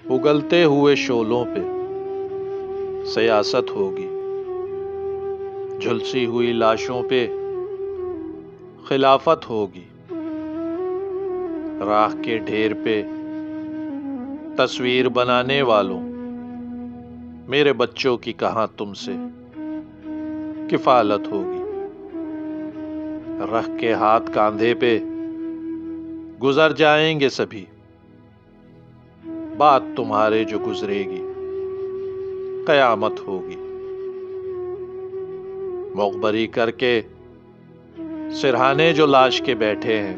اگلتے ہوئے شعلوں پہ سیاست ہوگی، جھلسی ہوئی لاشوں پہ خلافت ہوگی، راکھ کے ڈھیر پہ تصویر بنانے والوں، میرے بچوں کی کہاں تم سے کفالت ہوگی۔ رکھ کے ہاتھ کاندھے پہ گزر جائیں گے سبھی، بات تمہارے جو گزرے گی قیامت ہوگی۔ مخبری کر کے سرہانے جو لاش کے بیٹھے ہیں،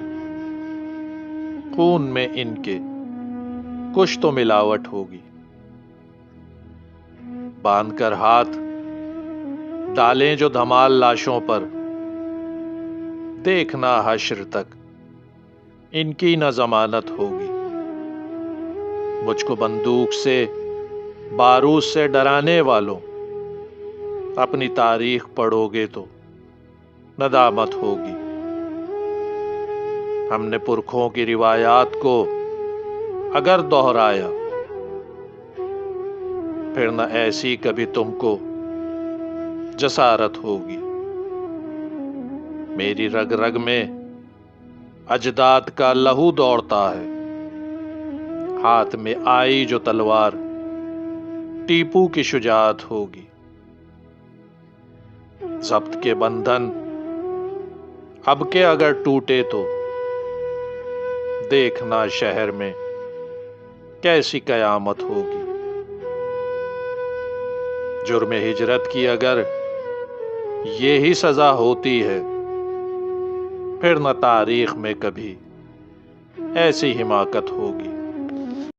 خون میں ان کے کچھ تو ملاوٹ ہوگی۔ باندھ کر ہاتھ ڈالیں جو دھمال لاشوں پر، دیکھنا حشر تک ان کی نہ ضمانت ہوگی۔ مجھ کو بندوق سے بارود سے ڈرانے والوں، اپنی تاریخ پڑھو گے تو ندامت ہوگی۔ ہم نے پرکھوں کی روایات کو اگر دہرایا، پھر نہ ایسی کبھی تم کو جسارت ہوگی۔ میری رگ رگ میں اجداد کا لہو دوڑتا ہے، ہاتھ میں آئی جو تلوار ٹیپو کی شجاعت ہوگی۔ ضبط کے بندھن اب کے اگر ٹوٹے تو دیکھنا شہر میں کیسی قیامت ہوگی۔ جرم ہجرت کی اگر یہی سزا ہوتی ہے، پھر نہ تاریخ میں کبھی ایسی حماقت ہوگی۔